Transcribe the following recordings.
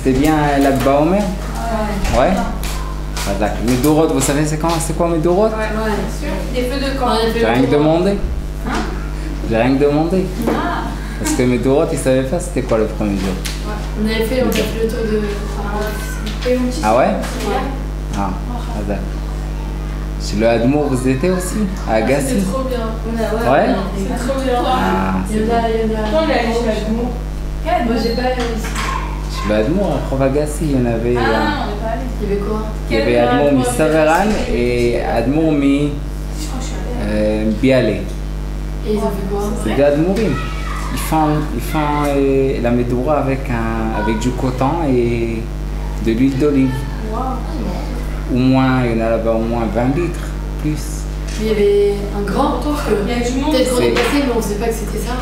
C'était bien l'Akba Omer? Ouais. Medorot, vous savez c'est quoi Medorot? Ouais, sûr. Des feux de camp. J'ai rien que demandé. Hein? J'ai rien que demandé. Ah. Parce que Medorot, ils savaient pas c'était quoi le premier jour. Ouais. On a fait le tour de... Ah ouais? Ouais. Ah, d'accord. Chez le Admour, vous étiez aussi? À Agassi? C'est trop bien. Ouais? C'est trop bien. Ah, Il y en a. Quand on est allé chez l'Admour? Moi, j'ai pas allé aussi. chez le Admour, à Prof Agassi, il y en avait... Ah, on n'est pas allé. Il y avait quoi? Il y avait Admour mi Saveran et Admour mi Biale. Et ils ont fait quoi? C'est des Admourim. Ils font la Medoura avec du coton et de l'huile d'olive. Wow. Au moins, il y en a là-bas au moins 20 litres, plus. Mais il y avait un grand retour que Il y a du monde. peut-être qu'on est passé, mais on ne sait pas que c'était ça.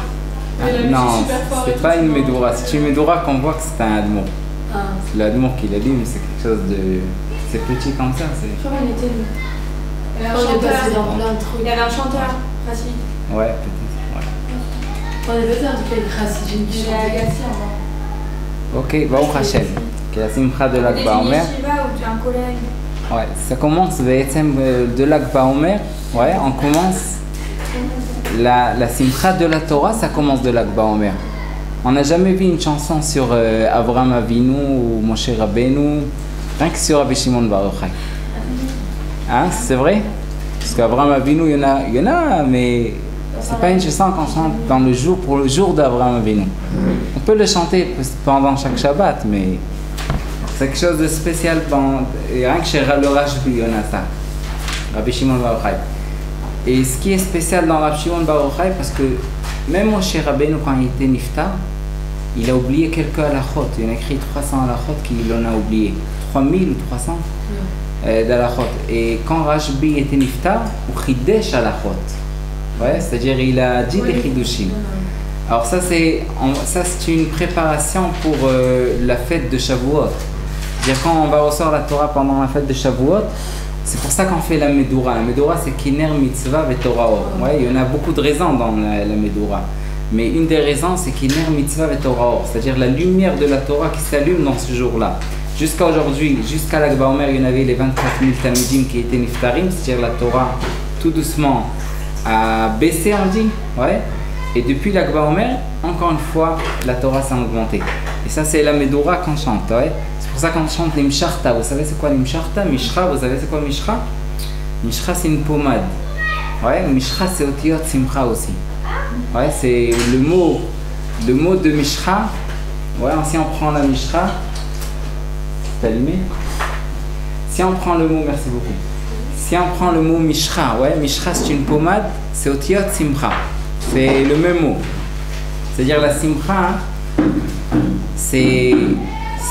Non, c'est pas une Medoura. C'est une Medoura qu'on voit que c'est un Admour. Ah. C'est l'Admour qui l'a dit, mais c'est quelque chose de... C'est petit comme ça. Je crois qu'on était... Il y avait un On est passé chanteur. dans plein de trucs. Il y avait un chanteur, Rachid. Ouais, peut-être. Ouais. On est passé un truc avec Racine, j'ai une J'ai à Agassi en bas. Ok, Baruch Hashem. Qui est la simcha de l'Akba Omer. Ou tu as un collègue. Ouais, ça commence de l'Akba Omer. Ouais, on commence. La simcha de la Torah, ça commence de l'Akba Omer. On n'a jamais vu une chanson sur Avraham Avinu ou Moshe Rabbeinu, rien que sur Rabbi Shimon Bar Yochai. Hein, c'est vrai? Parce qu'Avraham Avinu, il y en a, mais c'est pas une chanson qu'on chante pour le jour d'Avraham Avinu. On peut le chanter pendant chaque Shabbat, mais c'est quelque chose de spécial. Et rien que chez le Rashbi, il y en a ça. Rabbi Shimon Bar Yochai. Et ce qui est spécial dans Rabbi Shimon Bar Yochai, parce que même Moshe Rabbeinu, quand il était niftar, il a oublié quelques halachot. Il a écrit 300 halachot qu'il en a oublié. 3000 ou 300 d'halachot. Et quand Rashbi était niftar, il chidesh halachot. Ouais, c'est-à-dire il a dit des chidushim. Alors ça c'est une préparation pour la fête de Shavuot. C'est-à-dire quand on va recevoir la Torah pendant la fête de Shavuot, c'est pour ça qu'on fait la Medoura. La Medoura c'est Kiner Mitzvah et Torah Or. Ouais, il y en a beaucoup de raisons dans la Medoura. Mais une des raisons c'est Kiner Mitzvah et Torah Or. C'est-à-dire la lumière de la Torah qui s'allume dans ce jour-là. Jusqu'à aujourd'hui, jusqu'à l'Akba Omer, il y en avait les 24 000 Talmidim qui étaient Niftarim, c'est-à-dire la Torah tout doucement a baissé, on dit. Ouais. Et depuis l'Akba Omer, encore une fois, la Torah s'est augmentée. Et ça, c'est la Medoura qu'on chante. Ouais. C'est pour ça qu'on chante l'Imsharta. Vous savez c'est quoi l'Imsharta? Mishra, vous savez c'est quoi Mishra? Mishra, c'est une pommade. Ouais. Mishra, c'est Otiyot Simcha aussi. Ouais, c'est le mot de Mishra. Ouais, si on prend la Mishra, c'est allumé. Si on prend le mot, merci beaucoup. Si on prend le mot Mishra, ouais, Mishra c'est une pommade, c'est Otiyot Simcha. C'est le même mot. C'est-à-dire la Simcha, hein, c'est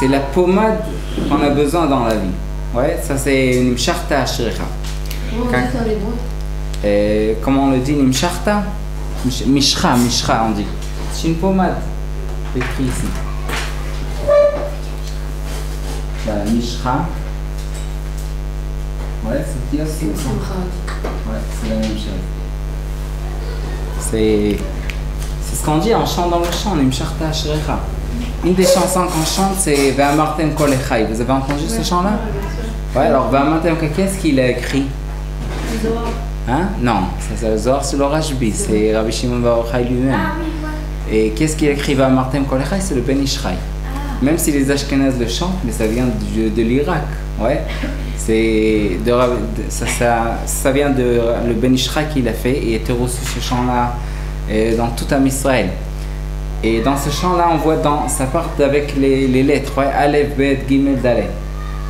la pommade qu'on a besoin dans la vie. Ouais, ça c'est Nimsharta Ashrecha. Comment on le dit, Nimsharta? Mishra, on dit. C'est une pommade. C'est écrit ici. Voilà, Mishra. Ouais, c'est Otiyot Simcha. Ouais, c'est la même chose. C'est ce qu'on dit, on chante dans le chant, Nimsharta Ashrecha. Une des chansons qu'on chante, c'est Ve'amartem Kol Echai. Vous avez entendu ce chant-là? Ouais, alors Ve'amartem, qu'est-ce qu'il a écrit? Hein? Non, c'est le Zohar, c'est le Rashbi, c'est Rabbi Shimon Bar Yochai lui-même. Et qu'est-ce qu'il a écrit Ve'amartem Kol Echai? C'est le Ben Ishraï. Même si les Ashkenazes le chantent, mais ça vient de l'Irak. Ouais. Ça vient de le Ben Ishraï qu'il a fait et était reçu ce chant-là dans tout Am Israël. Et dans ce chant-là, on voit ça part avec les lettres, ouais, Aleph, Bet, Gimel, Dalet.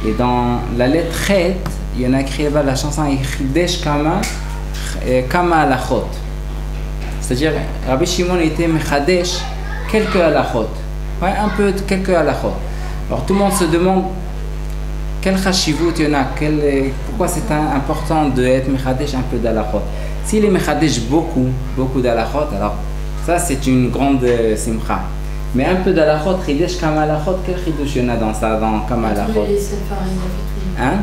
Et dans la lettre Chet, il y en a écrit la chanson Chidesh Kama Halachot. C'est-à-dire, Rabbi Shimon était Mechadesh quelques halachot. Ouais, quelques halachot. Alors tout le monde se demande quel chashivut il y en a, pourquoi c'est important d'être Mechadesh un peu d'halachot. S'il est Mechadesh beaucoup d'halachot, alors ça c'est une grande simcha. Mais un peu d'halachot, Chidesh Kama Halachot, quel chidush il y en a dans ça, dans Kama Halachot? Hein?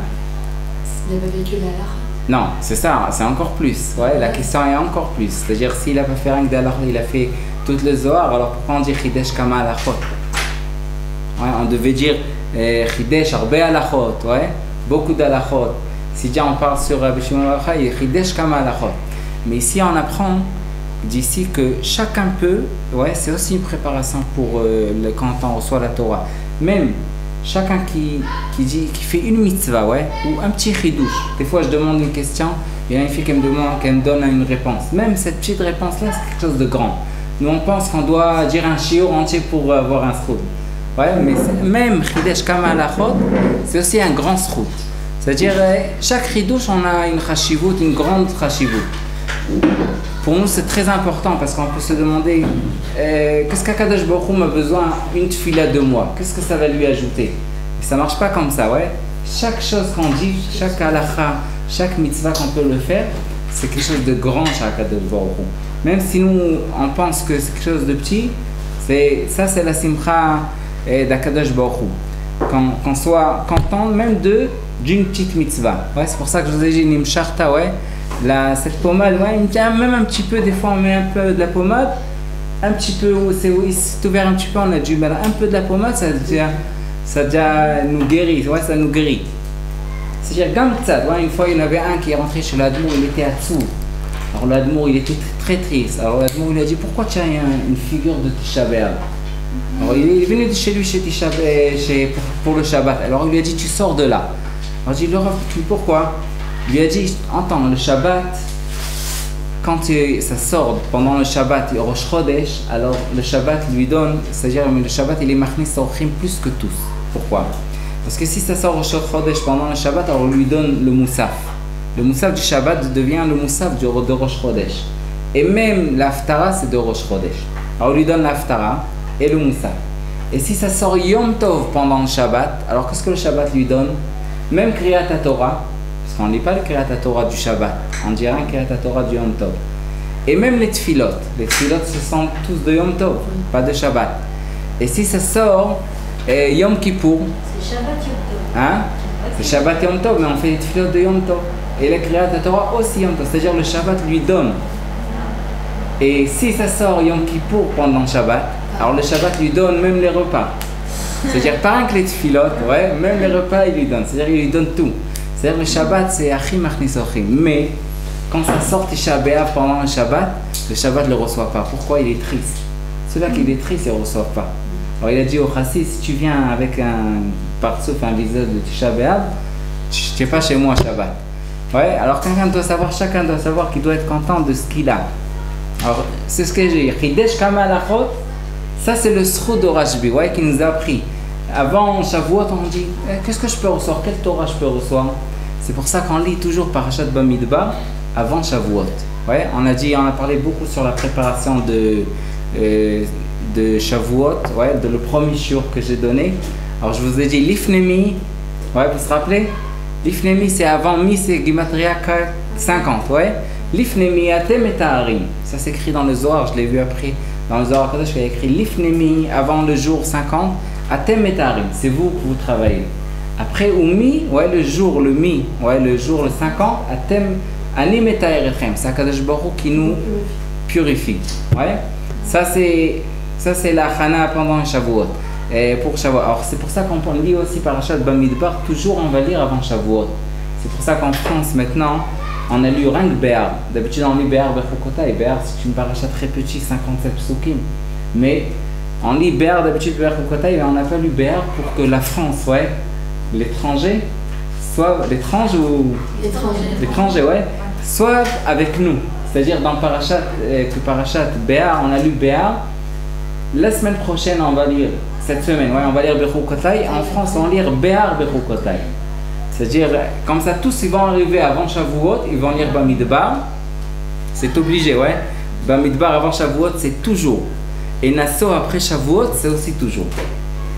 Il n'a pas vécu l'halachot. Non, c'est ça, c'est encore plus. Ouais, la question est encore plus. C'est-à-dire, s'il n'a pas fait rien que d'halachot, il a fait tout le Zohar, alors pourquoi on dit Chidesh Kama Halachot? Ouais, on devait dire Chidesh Arbe Alachot, ouais, beaucoup d'Alachot. Si déjà on parle sur Rabbi Shimon Bar Yochai, Chidesh Kama Alachot. Mais ici on apprend d'ici que chacun peut, ouais, c'est aussi une préparation pour quand on reçoit la Torah. Même chacun qui fait une mitzvah, ouais, ou un petit chidouche. Des fois je demande une question, il y a une fille qui me donne une réponse. Même cette petite réponse-là, c'est quelque chose de grand. Nous on pense qu'on doit dire un shiur entier pour avoir un srout. Ouais, mais même Chidesh Kama Alachot, c'est aussi un grand srout. C'est-à-dire, chaque chidouche, on a une chashivut, une grande chashivut. Pour nous, c'est très important parce qu'on peut se demander qu'est-ce qu'Akadosh Baruch Hu a besoin une tefila de moi? Qu'est-ce que ça va lui ajouter? Et ça marche pas comme ça, ouais. Chaque chose qu'on dit, chaque halacha, chaque mitzvah qu'on peut le faire, c'est quelque chose de grand chez Akadosh Baruch Hu. Même si nous, on pense que c'est quelque chose de petit, c'est la simcha d'Akadosh Baruch Hu. Qu'on soit content même d'une petite mitzvah. Ouais, c'est pour ça que je vous ai dit Nimsharta, ouais. Cette pommade, ouais, même un petit peu, des fois on met un peu de la pommade, un petit peu, c'est ouvert un petit peu, on a du mal, un peu de la pommade, ça déjà nous guérit, ouais, ça nous guérit. C'est-à-dire, ouais, une fois il y en avait un qui est rentré chez l'Admour, il était à Tsou. Alors l'Admour, il était très triste. Alors l'Admour, il a dit, pourquoi tu as une figure de Tisha B'Av? Alors il est venu chez lui pour le Shabbat. Alors il lui a dit, tu sors de là. Alors j'ai dit, pourquoi? Il lui a dit, entends, le Shabbat, quand ça sort pendant le Shabbat, Rosh Chodesh, alors le Shabbat lui donne, c'est-à-dire le Shabbat il est machnis sorchim plus que tous. Pourquoi? Parce que si ça sort Rosh Chodesh pendant le Shabbat, alors on lui donne le Moussaf. Le Moussaf du Shabbat devient le Moussaf de Rosh Chodesh. Et même l'Aftara, c'est de Rosh Chodesh. Alors on lui donne l'Aftara et le Moussaf. Et si ça sort Yom Tov pendant le Shabbat, alors qu'est-ce que le Shabbat lui donne? Même Kriyat HaTorah, parce qu'on ne lit pas le Kriyat HaTorah du Shabbat, on dirait un Kriyat HaTorah du Yom Tov. Et même les tefilot ce sont tous de Yom Tov, pas de Shabbat. Et si ça sort Yom Kippour, C'est Shabbat Yom Tov. Hein? C'est Shabbat Yom Tov, mais on fait les tefilot de Yom Tov. Et le Kriyat HaTorah aussi Yom Tov, c'est-à-dire le Shabbat lui donne. Et si ça sort Yom Kippour pendant le Shabbat, alors le Shabbat lui donne même les repas. C'est-à-dire pas que les tefilot, ouais, même les repas il lui donne, c'est-à-dire il lui donne tout. C'est-à-dire le Shabbat c'est Achim Machnis Ochim. Mais quand ça sort Tisha B'Av pendant le Shabbat ne le reçoit pas. Pourquoi? Il est triste. Celui-là qui est triste, il ne reçoit pas. Alors il a dit au chassid, si tu viens avec un partsouf, un visage de Tisha B'Av, tu n'es pas chez moi Shabbat. Ouais, alors chacun doit savoir qu'il doit être content de ce qu'il a. Alors c'est ce que j'ai dit. Chidesh Kama Alachot, ça c'est le sroud de Rashbi, ouais, qui nous a appris. Avant Shavuot, on dit qu'est-ce que je peux recevoir? Quelle Torah je peux recevoir? C'est pour ça qu'on lit toujours Parashat Bamidbar avant Shavuot. Ouais, on a parlé beaucoup sur la préparation de Shavuot, ouais, de le premier shiur que j'ai donné. Alors je vous ai dit Lifnemi, ouais, vous vous rappelez? Lifnemi c'est avant Mi, c'est Gematria 50, ouais. Lifnemi atem et ta'arim. Ça s'écrit dans le Zohar, je l'ai vu après dans le Zohar Kadosh, il y a écrit Lifnemi avant le jour 50. Atem et ta'arim, c'est vous que vous travaillez. Après, Oumi, ouais, le jour, le mi, ouais, le jour, le 50, Atem, Anim et ta'erechem, c'est Akadosh Baruch Hu qui nous purifie. Ouais, ça c'est la Chana pendant Shavuot. Et pour Shavuot. Alors c'est pour ça qu'on lit aussi Parashat Bamidbar, toujours on va lire avant Shavuot. C'est pour ça qu'en France maintenant, on a lu Rang Béar. D'habitude on lit Béar Bechukota, et Béar c'est une parasha très petite, 57 psukim. Mais on lit Béar d'habitude Bechukota, et on n'a pas lu Béar pour que la France, ouais, l'étranger, soit l'étranger, ouais, soit avec nous. C'est-à-dire dans Parashat Béar, on a lu Béar. La semaine prochaine, on va lire, cette semaine, ouais, on va lire Bechukotay. En France, on va lire Béar Bechukotay. C'est-à-dire, comme ça, tous ils vont arriver avant Shavuot, ils vont lire Bamidbar. C'est obligé, ouais. Bamidbar avant Shavuot, c'est toujours. Et Nassau après Shavuot, c'est aussi toujours.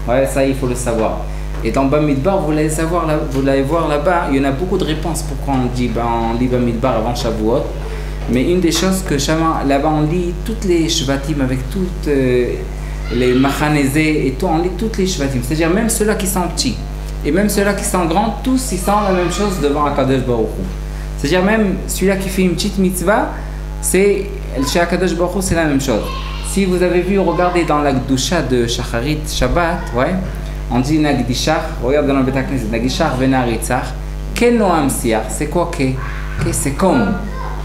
Ouais, ça, il faut le savoir. Et dans Bamidbar, vous l'allez voir là-bas, il y en a beaucoup de réponses pourquoi on lit Bamidbar avant Shavuot. Mais une des choses que là-bas, on lit toutes les Shvatim avec toutes les Machanézés et tout, on lit toutes les Shvatim. C'est-à-dire même ceux-là qui sont petits. Et même ceux-là qui sont grands, tous ils sentent la même chose devant Akadosh Baruch Hu. C'est-à-dire même celui-là qui fait une petite mitzvah, chez Akadosh Baruch Hu, c'est la même chose. Si vous avez vu, regardez dans la Gdusha de Shacharit Shabbat, ouais, On dit Nagdishar, regarde dans le Beth Knesset, Nagdishar venaritzach, Ken Noam Siar, c'est quoi Ke? Ke c'est comme,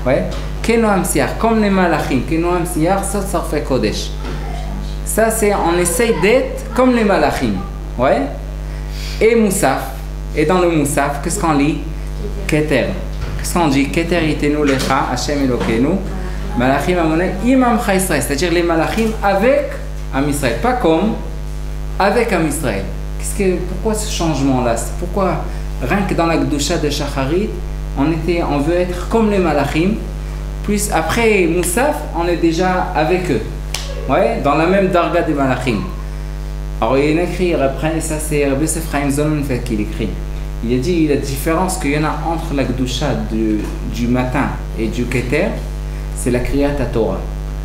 ouais, Ken Noam Siar, comme les malachim, Ken Noam Siar, Sot Sarfei Kodesh. Ça c'est, on essaye d'être comme les malachim, ouais. Et Moussaf, et dans le Moussaf, qu'est-ce qu'on lit? Keter. Qu'est-ce qu'on dit? Keter itenu lecha, Hashem Elokeinu, Malachim Amonai, Imam Israël, c'est-à-dire les malachim avec Am Israël, pas comme, avec Am Israël. Pourquoi ce changement-là? Pourquoi, rien que dans la Gdusha de Shacharit, on veut être comme les malachim, puis après Moussaf, on est déjà avec eux, ouais, dans la même darga des malachim. Alors il y a écrit, après ça c'est Rabbi Ephraim Zolman qui l'écrit. Il a dit la différence qu'il y en a entre la Gdusha du matin et du Keter, c'est la Kriyat Torah.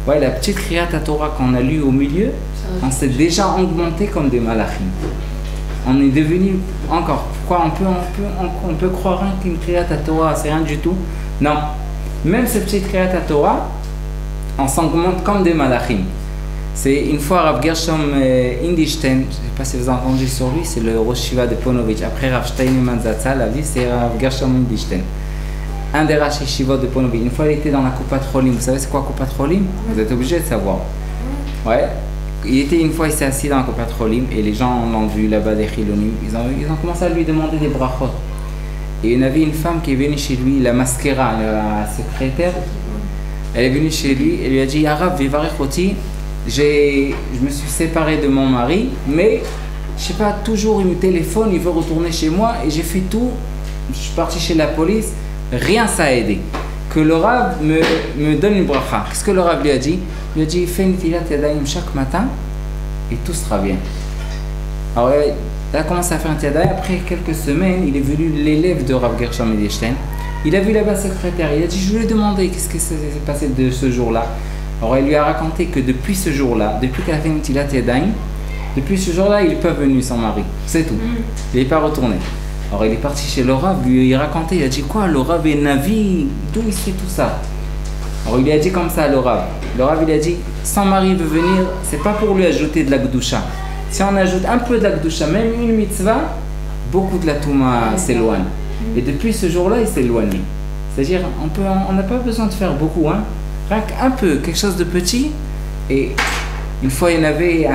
Ouais, la petite Kriyat Torah qu'on a lue au milieu, on s'est déjà augmenté comme des malachim. On est devenu encore. Pourquoi on peut croire qu'une Kriyat Torah c'est rien du tout? Non. Même cette petite Kriyat Torah, on s'augmente comme des malachim. C'est une fois Rav Gershom Indishten, je ne sais pas si vous avez entendu sur lui, c'est le Rosh Shiva de Ponovitch. Après Rav Steinman Zatzal, la vie c'est Rav Gershom Indishten. Un des Rosh Shiva de Ponovitch. Une fois il était dans la Kupat Cholim. Vous savez c'est quoi Kupat Cholim? Vous êtes obligé de savoir. Ouais. Une fois il s'est assis dans la Kupat Cholim et les gens l'ont vu là-bas des Chilonim. Ils ont commencé à lui demander des brachot. Et il y avait une femme qui est venue chez lui, la Maskera, la secrétaire. Elle est venue chez lui et lui a dit Yarav Vivarech Oti. Je me suis séparé de mon mari, mais je sais pas, toujours il me téléphone, il veut retourner chez moi et j'ai fait tout. Je suis parti chez la police, rien ça a aidé. Que le Rav me donne une bracha. Qu'est-ce que le Rav lui a dit? Il lui a dit fais une Netilat Yadayim chaque matin et tout sera bien. Alors il a commencé à faire un Yadayim. Après quelques semaines, il est venu l'élève de Rav Gershom Edelstein. Il a vu là-bas le secrétaire. Il a dit je lui ai demandé qu'est-ce qui s'est passé de ce jour-là. Alors il lui a raconté que depuis ce jour-là, depuis qu'elle a fait une Netilat Yadayim, depuis ce jour-là, il n'est pas venu son mari. C'est tout. Il n'est pas retourné. Alors il est parti chez le Rav, lui il racontait, il a dit quoi, le Rav est Navi, d'où il sait tout ça? Alors il lui a dit comme ça à le Rav. Le Rav il a dit, son mari veut venir, c'est pas pour lui ajouter de la Gdusha. Si on ajoute un peu de la Gdusha, même une mitzvah, beaucoup de la Touma s'éloigne. Et depuis ce jour-là, il s'est éloigné. C'est-à-dire, on n'a pas besoin de faire beaucoup, hein. Rien qu'un peu, quelque chose de petit. Et une fois, il y en avait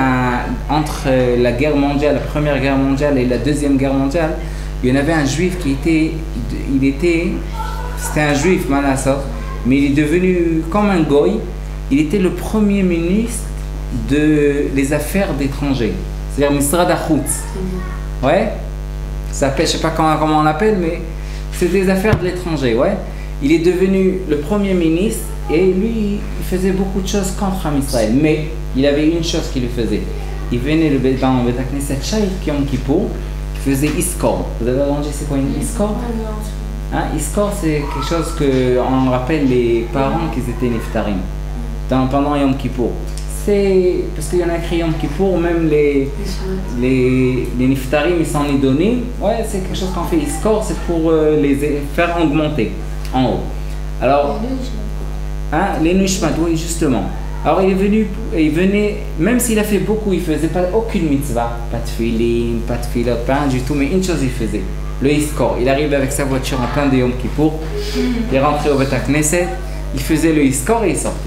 entre la guerre mondiale, la première guerre mondiale et la deuxième guerre mondiale, il y en avait un juif c'était un juif, Manasseh, mais il est devenu comme un goy. Il était le premier ministre des affaires d'étrangers, c'est-à-dire Misrad Achutz. Ouais, ça s'appelle, je sais pas comment on l'appelle, mais c'est des affaires de l'étranger, ouais. Il est devenu le premier ministre et lui, il faisait beaucoup de choses contre Israël, mais il avait une chose qu'il faisait. Il venait dans le Beth Knesset chaque Yom Kippour, il faisait Iskor. Vous avez entendu c'est quoi une Iskor? Hein, Iskor, c'est quelque chose qu'on rappelle les parents qui étaient Niftarim pendant Yom Kippour. C'est parce qu'il y en a écrit Yom Kippour, même les Niftarim, ils s'en est donné. Ouais, c'est quelque chose qu'on fait Iskor, c'est pour les faire augmenter en haut. Alors, hein, les Nishmat, oui, justement. Alors il venait, même s'il a fait beaucoup, il ne faisait pas aucune mitzvah, pas de filim, pas de filot, pas du tout, mais une chose il faisait, le Iskor. Il arrivait avec sa voiture en plein de Yom Kippour, il rentrait au Beth Knesset, il faisait le Iskor et il sortait.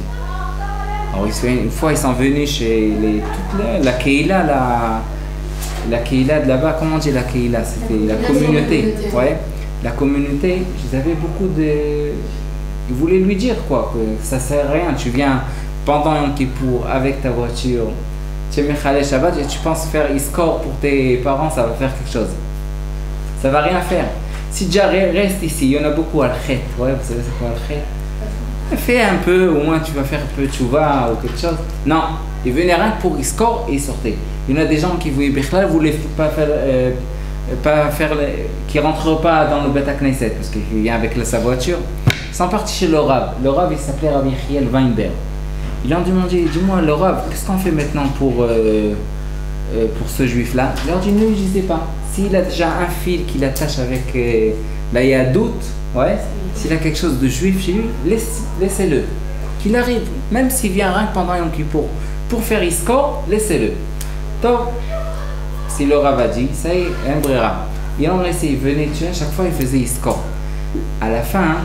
Alors une fois ils sont venus chez la Keila, la Keila de là-bas, comment on dit la Keila? C'était la communauté, ouais. La communauté, ils avaient beaucoup de... Ils voulaient lui dire quoi, que ça ne sert à rien, tu viens... Pendant Yom Kippour, avec ta voiture, tu es Mechalel Shabbat et tu penses faire Iskor pour tes parents, ça va faire quelque chose. Ça va rien faire. Si déjà reste ici, il y en a beaucoup Al-Chet. Ouais, vous savez c'est quoi Al-Chet? Fais un peu, au moins tu vas faire un peu tchouva ou quelque chose. Non, il venait rien pour Iskor et il sortait. Il y en a des gens qui voulaient voulaient pas faire qui rentrent pas dans le Beth Knesset parce qu'il vient avec sa voiture. Ils sont partis chez le Rav. Le Rav il s'appelait Rabbi Yechiel Weinberg. Ils lui ont demandé, dis-moi le Rav, qu'est-ce qu'on fait maintenant pour ce juif-là? Il leur dit, ne lui disais pas. S'il a déjà un fil qui l'attache avec la Yadout, ouais, s'il a quelque chose de juif chez lui, laissez-le. Qu'il arrive, même s'il vient rien que pendant Yom Kippour, pour faire Iskor, laissez-le. Donc, si le Rav a dit, ça y est, un brera. Il en laissait, il venait tuer, à chaque fois il faisait score. À la fin,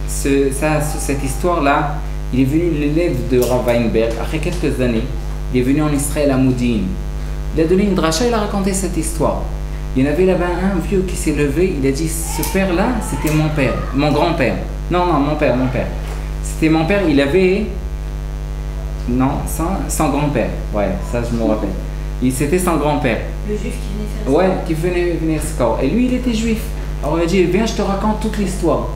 cette histoire-là, il est venu l'élève de Rav Weinberg, après quelques années, il est venu en Israël à Moudine. Il a donné une dracha, il a raconté cette histoire. Il y en avait là-bas un vieux qui s'est levé, il a dit, ce père-là, c'était mon père, mon grand-père. Non, mon père. C'était mon père, il avait... Non, son grand-père. Ouais, ça je me rappelle. C'était son grand-père. Le juif qui venait faire ça. Ouais, qui venait score. Et lui, il était juif. Alors il a dit, viens, je te raconte toute l'histoire.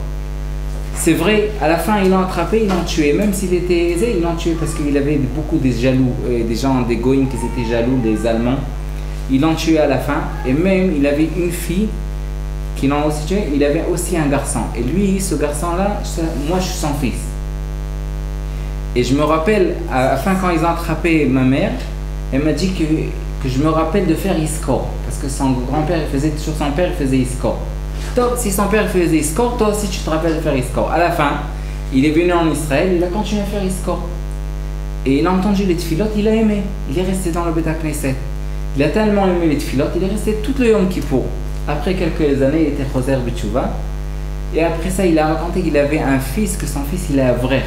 C'est vrai, à la fin, ils l'ont attrapé, ils l'ont tué. Même s'il était aisé, ils l'ont tué parce qu'il avait beaucoup de jaloux, des gens, des goïms qui étaient jaloux, des Allemands. Ils l'ont tué à la fin. Et même, il avait une fille qui l'ont aussi tué. Il avait aussi un garçon. Et lui, ce garçon-là, moi, je suis son fils. Et je me rappelle, à la fin, quand ils ont attrapé ma mère, elle m'a dit que je me rappelle de faire Iskor. Parce que son grand-père, il faisait, sur son père, il faisait Iskor. Toi, si son père faisait Iskor, toi aussi tu te rappelles de faire Iskor. À la fin, il est venu en Israël, il a continué à faire Iskor. Et il a entendu les tfilotes, il a aimé. Il est resté dans le Beth Knesset. Il a tellement aimé les tfilotes, il est resté tout le Yom Kippour. Après quelques années, il était Choser B'Tchouva. Et après ça, il a raconté qu'il avait un fils, que son fils, il est Avrer.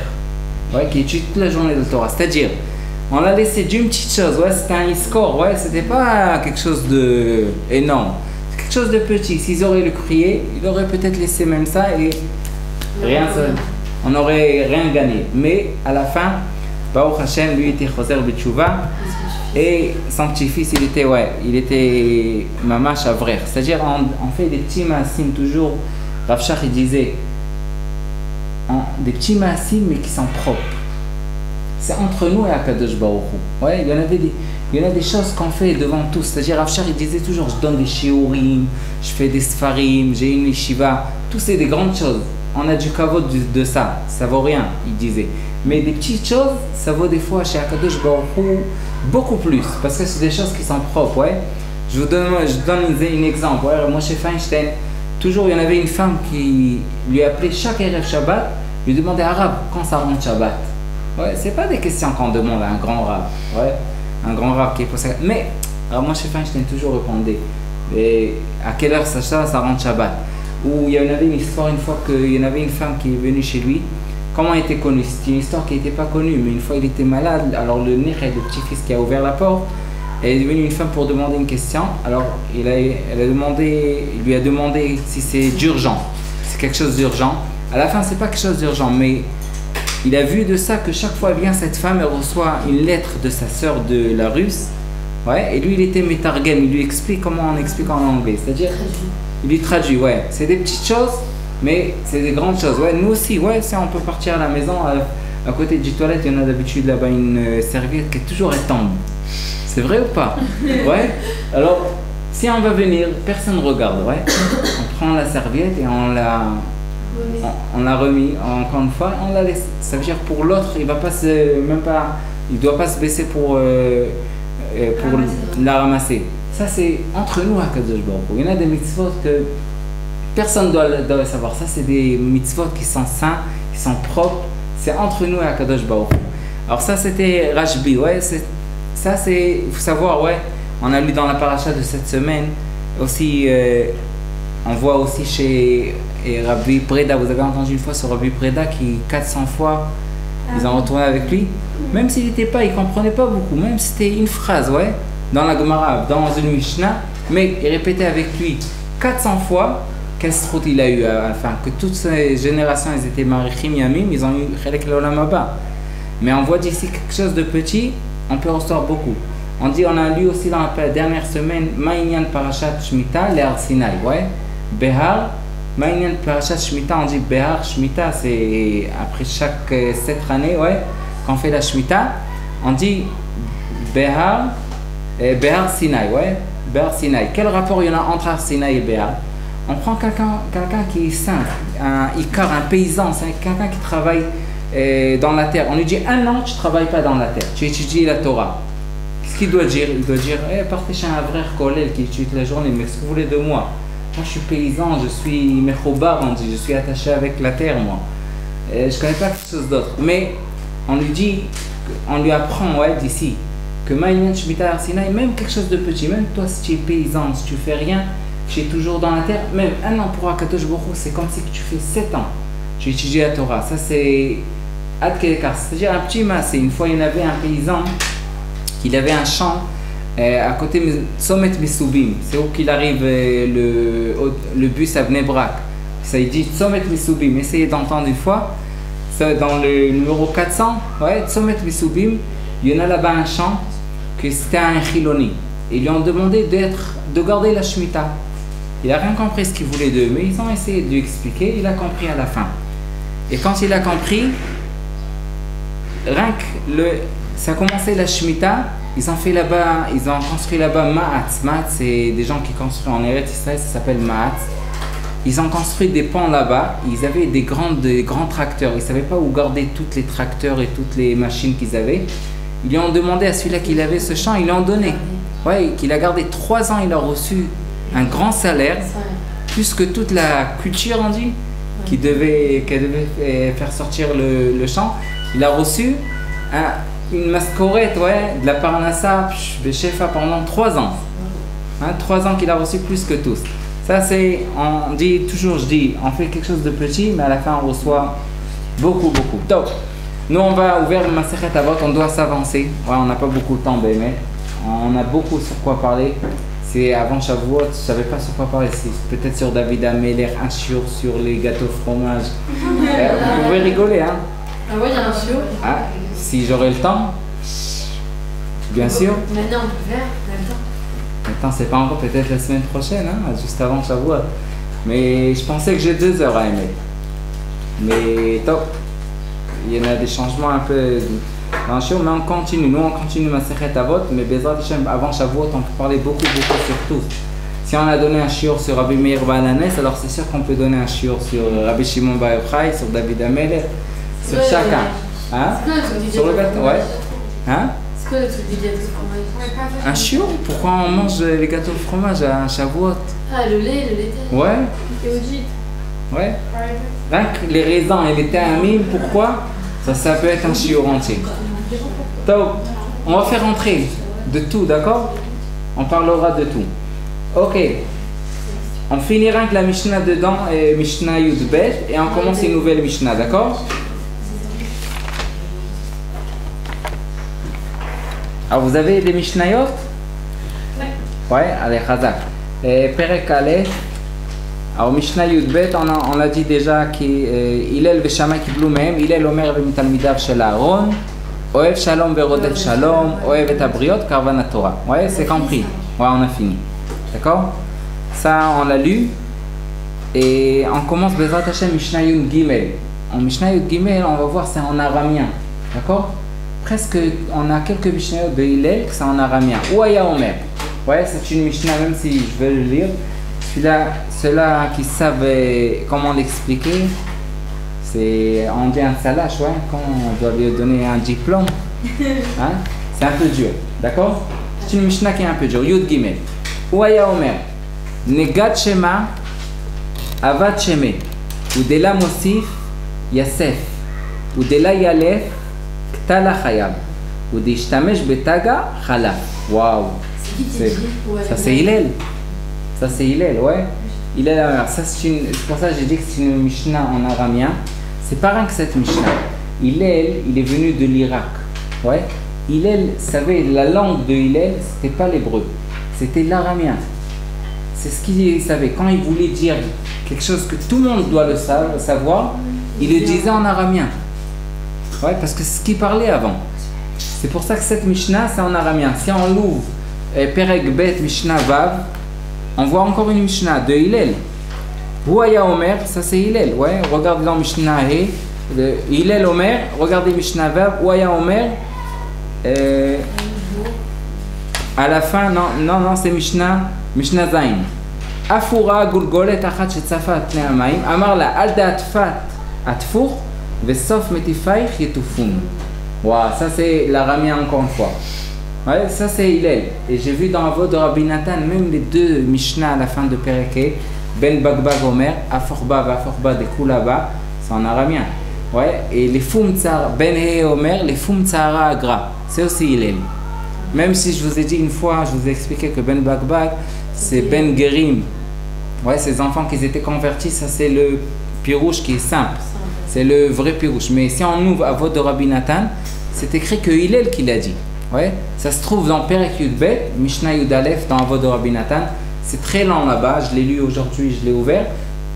Ouais, qui étudie toute la journée de Torah. C'est-à-dire, on l'a laissé d'une petite chose, ouais, c'était un Iskor, ouais, c'était pas quelque chose de énorme. C'est quelque chose de petit. S'ils auraient le crié, ils auraient peut-être laissé même ça et rien, on n'aurait rien gagné. Mais à la fin, Baruch Hashem, lui était Choser B'Tchouva et son petit-fils, il était Mamash Avrer. C'est-à-dire, on fait des petits massim toujours. Rav Shach, il disait, des petits massim mais qui sont propres. C'est entre nous et Akadosh Baruch Hu. Ouais, il y en a des choses qu'on fait devant tous. C'est-à-dire, Rav Shach, il disait toujours, je donne des shiurim, je fais des sfarim, j'ai une yeshiva. Tout c'est des grandes choses. On a du kavod de ça. Ça vaut rien, il disait. Mais des petites choses, ça vaut des fois chez Akadosh Baruch Hu beaucoup plus. Parce que c'est des choses qui sont propres, ouais. Je donne un exemple. Ouais, moi, chez Feinstein, toujours, il y en avait une femme qui lui appelait chaque Erev Shabbat, lui demandait arabe quand ça rentre Shabbat. Ouais, c'est pas des questions qu'on demande à un grand rab. Ouais, un grand rab qui est pour ça. Mais, alors moi, chez Feinstein, toujours répondait. Et à quelle heure ça rentre Shabbat? Ou il y en avait une histoire une fois qu'il y en avait une femme qui est venue chez lui. Comment elle était connue? C'est une histoire qui n'était pas connue, mais une fois il était malade, alors le Nechel, le petit-fils qui a ouvert la porte, elle est devenue une femme pour demander une question. Alors il lui a demandé si c'est d'urgent, c'est quelque chose d'urgent. À la fin, c'est pas quelque chose d'urgent, mais il a vu de ça que chaque fois bien cette femme elle reçoit une lettre de sa sœur de la Russe. Ouais, et lui il était métargem, il lui explique comment on explique en anglais, c'est-à-dire il lui traduit. Ouais, c'est des petites choses. Mais c'est des grandes choses. Ouais, nous aussi, ouais, on peut partir à la maison. À côté du toilette, il y en a d'habitude là-bas une serviette qui est toujours tombe. C'est vrai ou pas? Ouais. Alors, si on va venir, personne ne regarde. Ouais. On prend la serviette et on l'a remis encore une fois, on la laisse. Ça veut dire pour l'autre, il doit pas se baisser pour la ramasser. Ça c'est entre nous à Kadosh Baruch Hu. Il y en a des mitzvot que personne doit le savoir. Ça, c'est des mitzvot qui sont saints, qui sont propres. C'est entre nous et Akadosh Baruch Hu. Alors ça, c'était Rashbi. Ouais, ça, c'est... Il faut savoir, ouais, on a lu dans la paracha de cette semaine, aussi, on voit aussi chez Rabbi Preda, vous avez entendu une fois sur Rabbi Preda qui, 400 fois, ils ont retourné avec lui. Même s'il n'était pas, il ne comprenait pas beaucoup, même si c'était une phrase, ouais, dans la Gemara, dans une Mishnah, mais il répétait avec lui 400 fois. Quel srout il a eu à la fin, que toutes ces générations, ils étaient marichim yamim, ils ont eu chelek l'olam haba. Mais on voit d'ici quelque chose de petit, on peut recevoir beaucoup. On a lu aussi dans la dernière semaine, Ma'inyan parashat Shmita, l'Ar Sinai, ouais. Behar, Ma'inyan parashat Shmita, on dit Behar, Shmita, c'est après chaque 7 années, ouais, qu'on fait la Shmita, on dit Behar Sinai, ouais. Behar Sinai. Quel rapport il y en a entre Ar Sinai et Behar? On prend quelqu'un qui est simple, un paysan, c'est quelqu'un qui travaille dans la terre. On lui dit 1 an, tu ne travailles pas dans la terre, tu étudies la Torah. Qu'est-ce qu'il doit dire? Il doit dire, partez chez un vrai collègue qui étudie la journée, mais qu'est-ce que vous voulez de moi? Moi je suis paysan, je suis mechobar, on dit, je suis attaché avec la terre, moi. Je ne connais pas quelque chose d'autre. Mais on lui apprend, ouais, d'ici, que Maïman Shmita Arsinaï, même quelque chose de petit, même toi si tu es paysan, si tu fais rien, tu es toujours dans la terre, même un an pour Akadosh Baruch Hu, c'est comme si tu fais 7 ans, tu étudies la Torah. Ça c'est Ad Kedekar, c'est-à-dire un petit massé. Une fois il y avait un paysan qui avait un champ à côté de Tzomet Misubim, c'est où qu'il arrive le bus à Bnei Brak. Ça il dit Tzomet Misubim, essayez d'entendre une fois. Dans le numéro 400, ouais, Tzomet Misubim, il y en a là-bas un champ que c'était un Chiloni. Ils lui ont demandé de garder la Shemitah. Il n'a rien compris ce qu'ils voulaient d'eux, mais ils ont essayé de lui expliquer, il a compris à la fin. Et quand il a compris, rien que ça a commencé la Shemitah, ils ont fait là-bas, ils ont construit là-bas Ma'atz. Ma'atz, c'est des gens qui construisent en Eretz Israël, ça s'appelle Ma'atz. Ils ont construit des ponts là-bas, ils avaient des grands tracteurs, ils ne savaient pas où garder tous les tracteurs et toutes les machines qu'ils avaient. Ils lui ont demandé à celui-là qu'il avait ce champ, ils lui ont donné. Ouais, qu'il a gardé 3 ans, il a reçu un grand salaire, plus que toute la culture, on dit, qu'elle devait faire sortir le champ. Il a reçu une mascorette, ouais, de la Parnassa, de Shefa pendant 3 ans. 3 ans qu'il a reçu plus que tous. Ça c'est, on dit toujours, on fait quelque chose de petit, mais à la fin on reçoit beaucoup. Donc, nous on va ouvrir le Masechet Avot, on doit s'avancer. Ouais, on n'a pas beaucoup de temps, mais on a beaucoup sur quoi parler. C'est avant Shavuot, je ne savais pas sur quoi parler. C'est peut-être sur David Ameler, un shiur sur les gâteaux fromage. Vous pouvez rigoler, hein? Ah ouais, il y a un shiur. Ah, si j'aurai le temps, bien sûr. Maintenant on peut faire, maintenant. Maintenant, c'est pas encore, peut-être la semaine prochaine, hein, juste avant Shavuot. Mais je pensais que j'ai 2 heures à aimer. Mais top. Il y en a des changements un peu dans le shiur, mais on continue. Nous, on continue Masechet Avot, mais Bezrat Hashem, avant Shavuot, on peut parler beaucoup sur tout. Si on a donné un shiur sur Rabbi Meir Baal HaNes, alors c'est sûr qu'on peut donner un shiur sur Rabbi Shimon Bar Yochai, sur David Ameler, sur chacun. Hein? Sur le gâteau, ouais. Hein? C'est quoi le truc des gâteaux de fromage? Un shiur? Pourquoi on mange les gâteaux de fromage à Shavuot? Ah, le lait. Ouais. Et au gîte. Ouais. Rien que les raisins et les théamines, pourquoi? Ça peut être un shiur entier. Donc, on va faire entrer de tout, d'accord? On parlera de tout. Ok. On finira avec la Mishnah dedans, et Mishnah Yud Bet, et on commence une nouvelle Mishnah, d'accord? Alors, vous avez des Mishnayot? Ouais, allez, Chazak. Perek Aleph. Alors, Mishnah Yud Bet, on l'a dit déjà qu'Hillel ושמאי קיבלו מהם, הלל אומר ומתלמידיו של אהרון, אוהב שלום ורודף שלום, אוהב את הבריות, קרבן התורה. Ouais, c'est compris. Ouais, on a fini. D'accord? Ça, on l'a lu. Et on commence Bezrat Hashem Mishnah Yud Gimel. En Mishnah Yud Gimel, on va voir, c'est en araméen. D'accord? Presque, on a quelques Mishnayot de Hillel que c'est en araméen. Ou Aya Omer. Ouais, c'est une Mishnah, même si je vais le lire. Ceux-là qui savent comment l'expliquer, on dit un salash, ouais, quand on doit lui donner un diplôme. Hein? C'est un peu dur. D'accord? C'est une Mishnah qui est un peu dure. Yud Gimel. Ou Aya Omer. Negat Shema, Avad Sheme. Ou Dela Mosif, Yasef. Ou Dela Yalef, Ktala Chayab. Ou Dishtamesh Betaga, Chalaf. Waouh! Ça c'est Hillel. Ça c'est Hillel, ouais. Hillel, ça c'est pour ça que j'ai dit que c'est une Mishnah en araméen. C'est pas rien que cette Mishnah. Hillel, il est venu de l'Irak. Ouais. Hillel savait, la langue de Hillel, c'était pas l'hébreu, c'était l'araméen. C'est ce qu'il savait. Quand il voulait dire quelque chose que tout le monde doit le savoir, il le disait en araméen. Ouais, parce que c'est ce qu'il parlait avant. C'est pour ça que cette Mishnah, c'est en araméen. Si on l'ouvre, Perek Bet Mishnah Vav, on voit encore une Mishnah de Hillel. Ouaya Omer, ça c'est Hillel. Ouais, regardez dans Mishnah He. Hillel Omer, regardez Mishnah Vav. Ouaya Omer. À la fin, non, c'est Mishnah Zain. Afura Gulgolet Achat Shetzafat Pnei Hamayim. Amar la Al Da'atfat Atfur Vesof Metifaich Yetufun. Waouh, ça c'est l'araméen encore une fois. Ouais, ça c'est Hillel. Et j'ai vu dans la voix de Rabbi Nathan, même les 2 Mishnah à la fin de Pereke, Ben Bagbag Omer, Aforba de Kulaba, c'est en araméen. Ouais, et les Fum Tsara, Ben He Omer, les Fum Tsara Agra, c'est aussi Hillel. Même si je vous ai dit une fois, je vous ai expliqué que Ben Bakbak, c'est Ben Gerim. Ouais, ces enfants qui étaient convertis, ça c'est le pirouche qui est simple. C'est le vrai pirouche. Mais si on ouvre à vote de Rabbi Nathan, c'est écrit que Hillel qui l'a dit. Ouais, ça se trouve dans Perek Yudbet, Mishnah Yudalef, dans Avot de Rabbi Nathan. C'est très lent là-bas, je l'ai lu aujourd'hui, je l'ai ouvert.